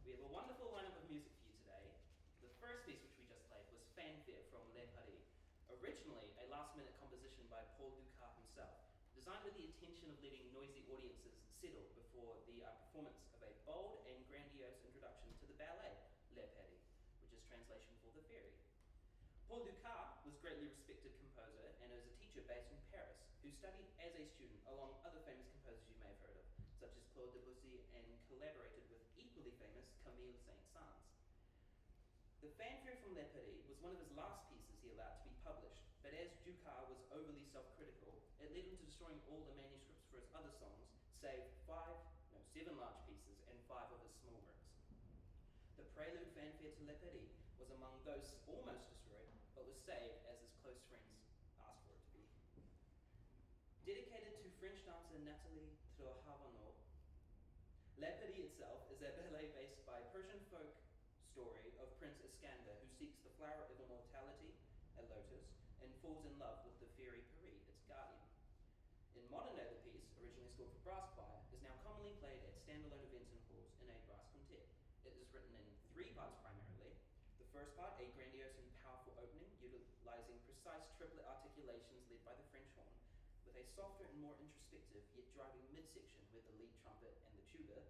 We have a wonderful lineup of music for you today. The first piece which we just played was Fanfare from Le Paris, originally a last-minute composition by Paul Dukas himself, designed with the intention of letting noisy audiences settle before the performance of a bold and grandiose introduction to the ballet Le Paris, which is translation for the fairy. Paul Dukas was a greatly respected composer and is a teacher based in Paris who studied as a student along other famous composers you may have heard of, such as Claude Debussy, and collaborated with equally famous Camille Saint-Saëns. The Fanfare from Le Paris was one of his last pieces he allowed to be published, but as Dukas was overly self-critical, it led him to destroying all the manuscripts for his other songs, save 7 large pieces and 5 of his small works. The prelude Fanfare to Le Paris was among those almost destroyed, but was saved as his close friends asked for it to be. Dedicated to French dancer Nathalie Trohavanot, Le Paris itself is a ballet based by Persian folk story of Prince Iskander, who seeks the flower of immortality, a lotus, and falls in love with the fairy Paris, its guardian. In modern day, the piece, originally scored for brass choir, is now commonly played at standalone events and halls in a brass quintet. It is written in 3 parts primarily. The first part, a grandiose and powerful opening, utilizing precise triplet articulations led by the French horn, with a softer and more introspective, yet driving midsection where the lead trumpet and the tuba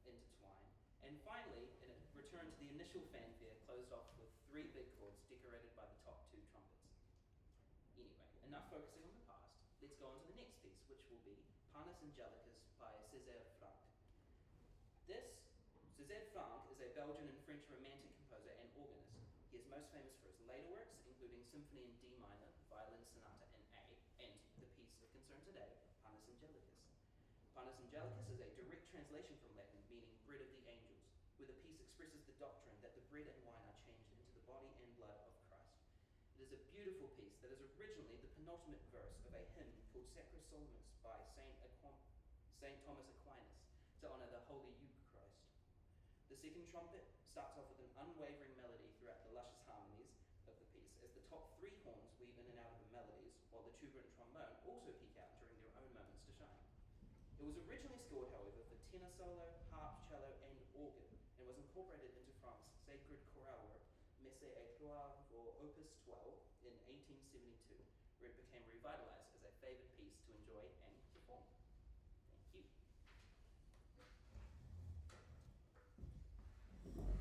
intertwine. And finally, in a return to the initial fanfare, closed off with 3 big chords decorated by the top 2 trumpets. Anyway, enough focusing on the past. Let's go on to the next piece, which will be Panis Angelicus by César Franck. César Franck is a Belgian and French romantic composer and organist. He is most famous for his later works, including Symphony in D minor, Violin Sonata in A, and the piece of concern today, Panis Angelicus. Panis Angelicus is a direct translation from Latin, meaning bread of the angels, where the piece expresses the doctrine that the bread and wine are changed into the body and blood of Christ. It is a beautiful piece that is originally the penultimate verse of a hymn called Sacris Solimus by Saint Thomas Aquinas to honor the Holy Eucharist. The second trumpet starts off with an unwavering melody throughout the luscious harmonies of the piece, as the top 3 horns weave in and out of the melodies, while the tuba and trombone also peek out during their own moments to shine. It was originally scored, however, for tenor solo, harp, cello, and organ, and was incorporated into Franck's sacred chorale work, Messe et Gloire for Opus 12 in 1872, where it became revitalized as a favored piece to enjoy and perform. Thank you.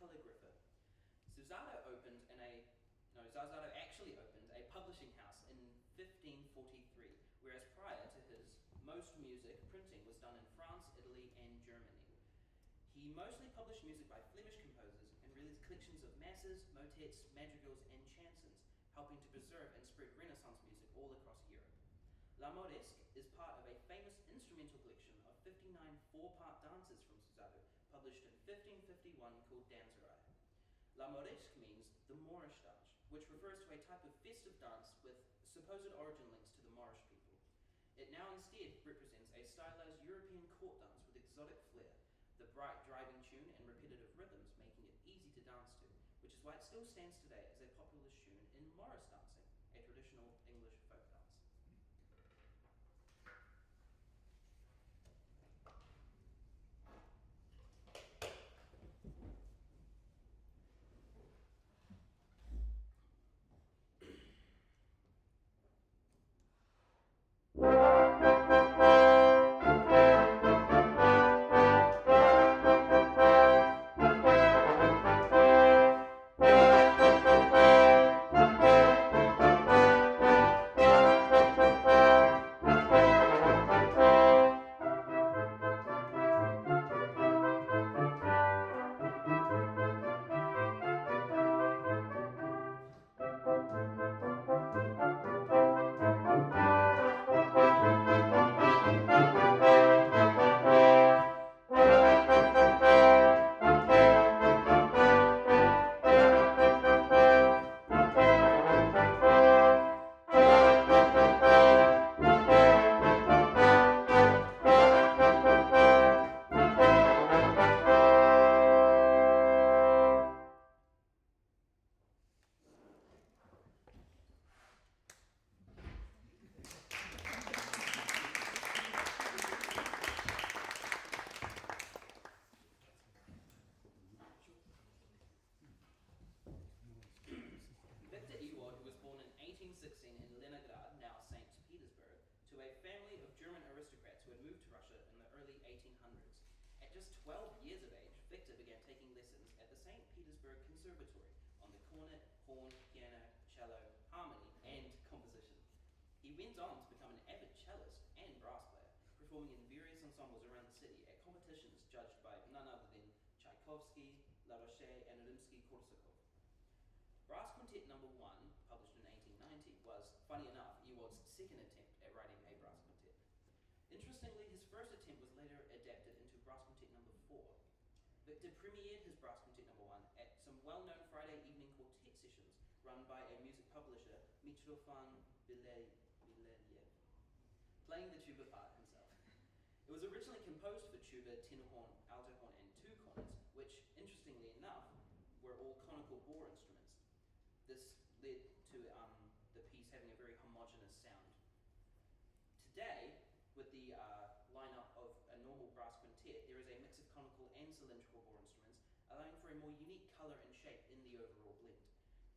calligrapher. Zazado actually opened a publishing house in 1543, whereas prior to his, most music printing was done in France, Italy, and Germany. He mostly published music by Flemish composers and released collections of masses, motets, madrigals, and chansons, helping to preserve and spread Renaissance music all across Europe. La Modesque is part of a famous instrumental collection of 59 four-part dances from Zazado, published in 1551 called Danserai. La Modesque means the Moorish dance, which refers to a type of festive dance with supposed origin links to the Moorish people. It now instead represents a stylized European court dance with exotic flair, the bright driving tune and repetitive rhythms making it easy to dance to, which is why it still stands today as a popular tune in Morris dancing, a traditional English folk dance. Victor Ewald, who was born in 1816 in Leningrad, now St. Petersburg, to a family of German aristocrats who had moved to Russia in the early 1800s. At just 12 years of age, Victor began taking lessons at the St. Petersburg Conservatory on the cornet, horn, piano, cello, harmony, and composition. He went on to become an avid cellist and brass player, performing in various ensembles around the city at competitions judged by none other than Tchaikovsky, La Roche, and Rimsky-Korsakov. Brass Quintet No. 1, published in 1890, was, funny enough, Ewald's second attempt at writing a brass quintet. Interestingly, his first attempt was later adapted into Brass Quintet No. 4. Victor premiered his Brass Quintet No. 1 at some well-known Friday evening quartet sessions run by a music publisher, Mitrofan Belyaev, playing the tuba part himself. It was originally composed for tuba, tenor horn, alto horn, and two cornets, which, interestingly enough, were all conical bore instruments. This led to the piece having a very homogeneous sound. Today, with the lineup of a normal brass quintet, there is a mix of conical and cylindrical bore instruments, allowing for a more unique color and shape in the overall blend.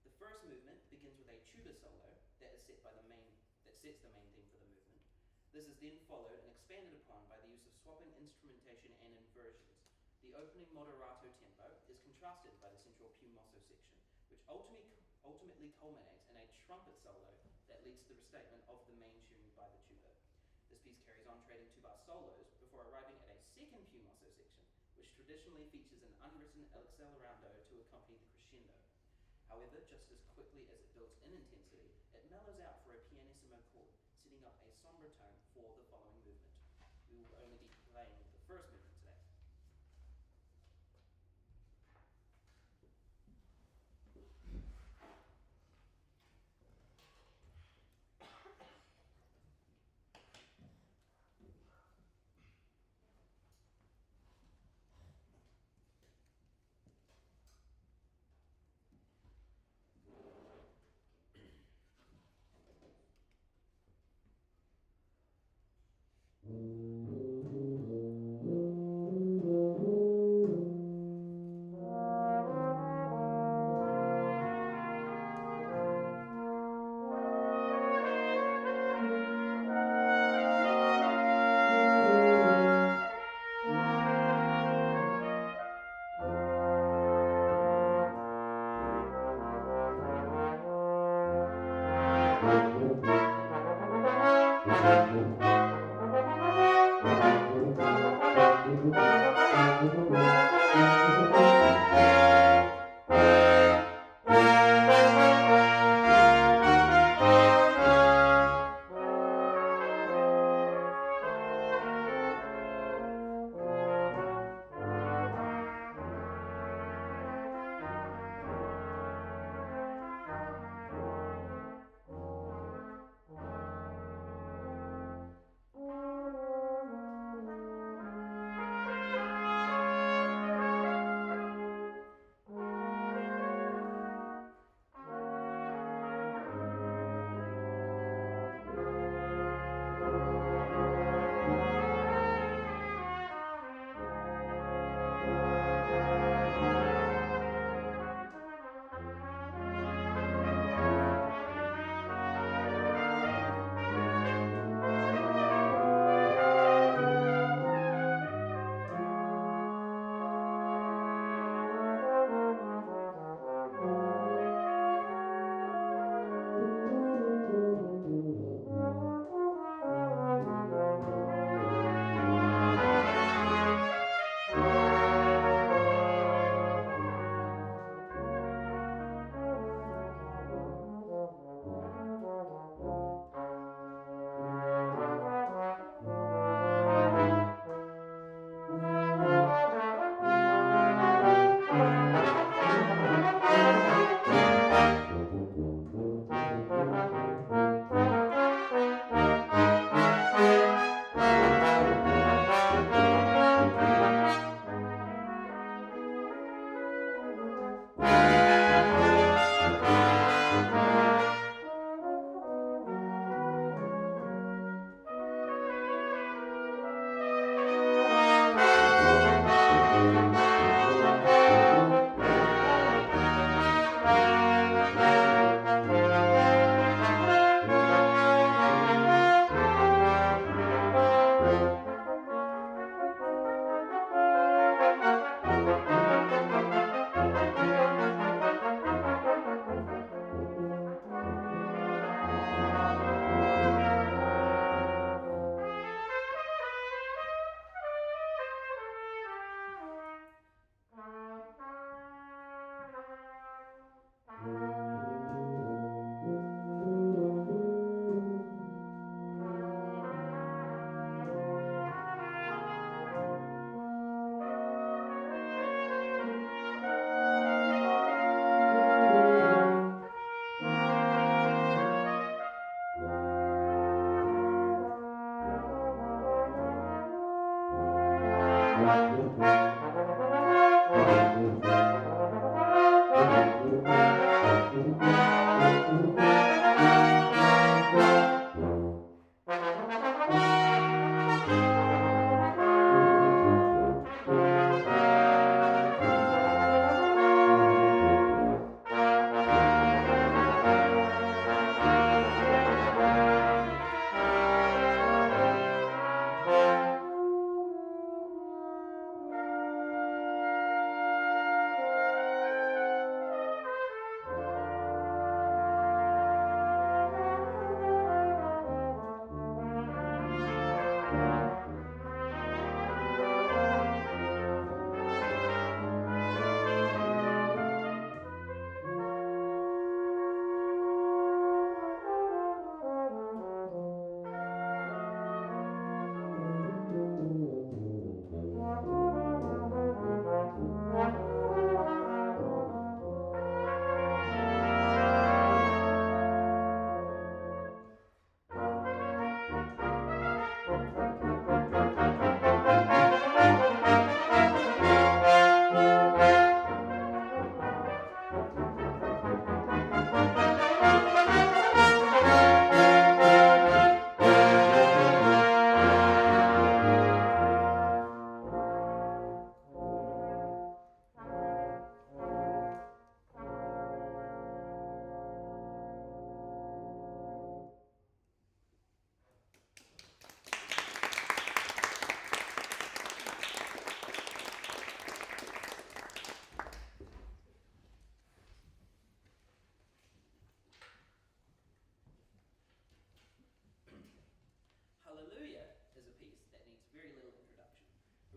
The first movement begins with a tuba solo that sets the main theme for the movement. This is then followed and expanded upon by the use of swapping instrumentation and inversions. The opening moderato tempo is contrasted by the central più mosso section, which ultimately culminates in a trumpet solo that leads to the restatement of the main tune by the tuba. This piece carries on trading tuba solos before arriving at a second più mosso section, which traditionally features an unwritten accelerando to accompany the crescendo. However, just as quickly as it builds in intensity, it mellows out for a pianissimo chord, setting up a somber tone for the following movement. We will only be playing the first movement today.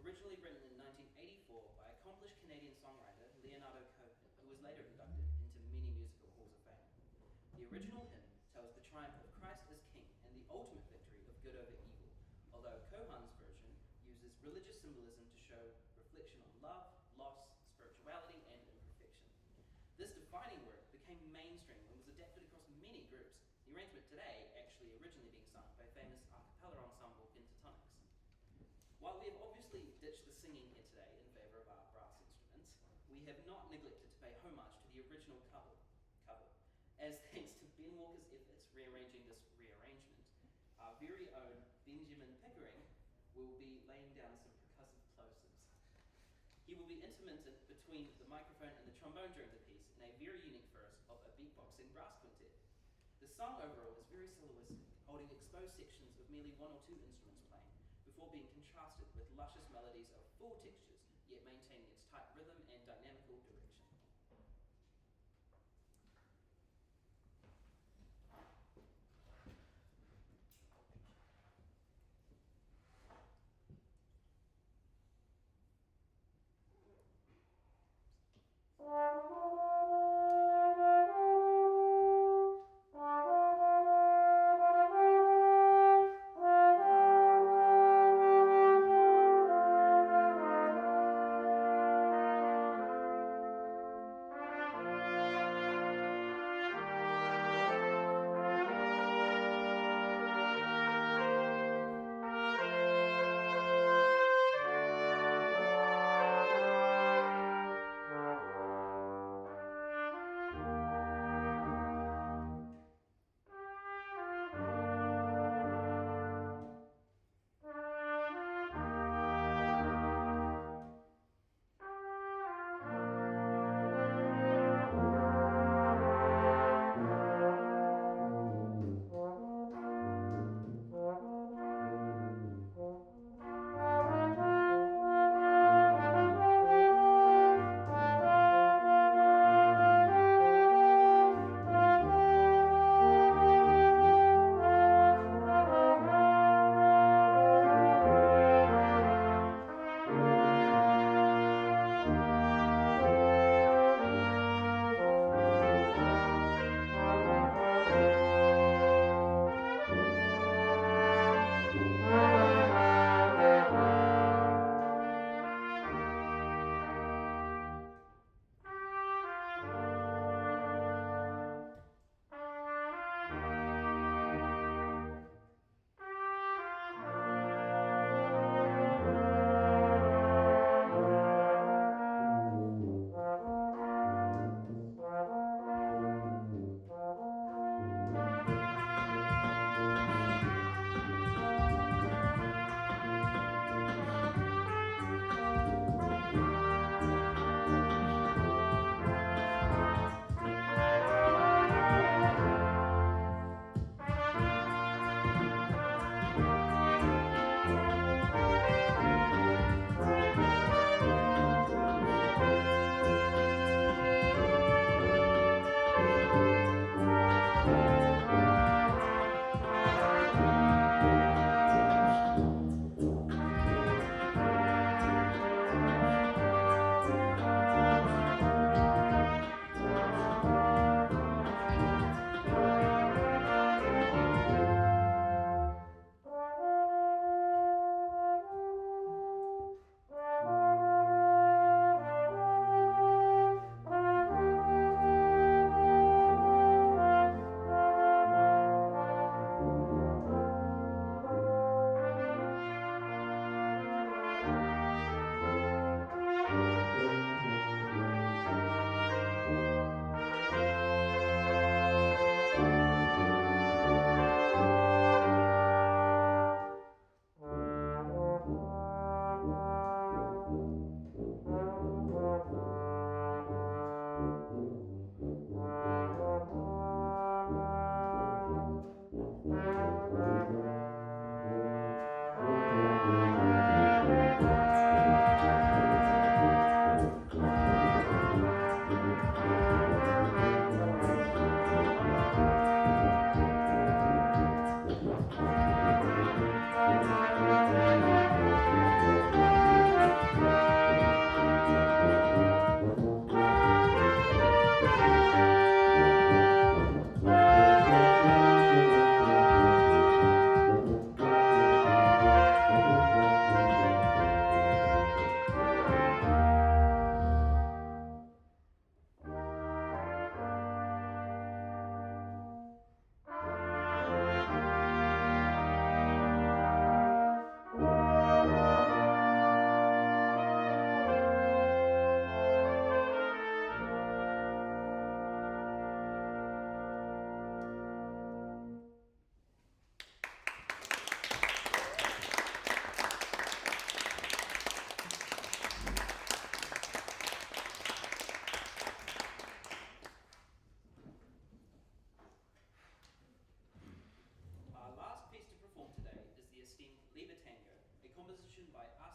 originally written in 1984 by accomplished Canadian songwriter Leonardo Cohen, who was later inducted into many musical halls of fame. The original hymn tells the triumph of Christ as King and the ultimate victory of good over evil, although Cohen's version uses religious symbolism to show reflection on love, loss, spirituality, and imperfection. This defining work became mainstream and was adapted across many groups, the arrangement today actually originally being sung by famous a cappella ensemble Pentatonics. While we have obviously ditched the singing here today in favour of our brass instruments, we have not neglected to pay homage to the original cover. As thanks to Ben Walker's efforts rearranging this rearrangement, our very own Benjamin Pickering will be laying down some percussive plosives. He will be intermittent between the microphone and the trombone during the piece in a very unique verse of a beatboxing brass quintet. The song overall is very soloistic, holding exposed sections of merely one or two instruments playing, before being contrasted with luscious melodies of full textures, yet maintaining its tight rhythm and dynamical direction.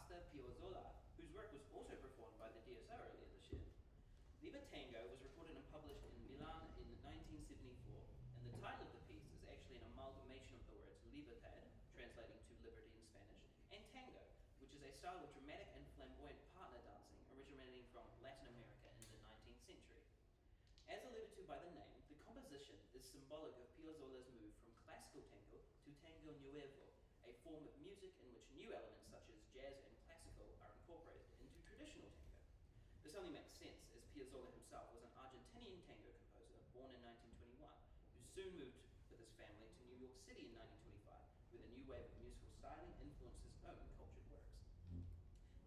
Astor Piazzolla, whose work was also performed by the DSO earlier this year. Liber Tango was recorded and published in Milan in 1974, and the title of the piece is actually an amalgamation of the words libertad, translating to liberty in Spanish, and tango, which is a style of dramatic and flamboyant partner dancing originating from Latin America in the 19th century. As alluded to by the name, the composition is symbolic of Piazzolla's move from classical tango to tango nuevo, a form of music in which new elements such as jazz and classical are incorporated into traditional tango. This only makes sense as Piazzolla himself was an Argentinian tango composer born in 1921, who soon moved with his family to New York City in 1925, where the new wave of musical styling influenced his own cultured works.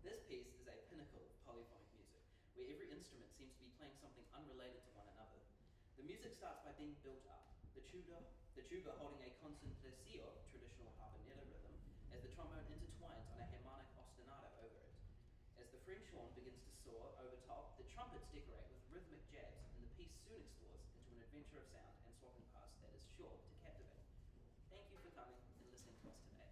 This piece is a pinnacle of polyphonic music, where every instrument seems to be playing something unrelated to one another. The music starts by being built up, the tuba holding a constant tercio, traditional habanera rhythm, as the trombone intertwines on a harmonic ostinato over it. As the French horn begins to soar over top, the trumpets decorate with rhythmic jabs, and the piece soon explores into an adventure of sound and swapping parts that is sure to captivate. Thank you for coming and listening to us today.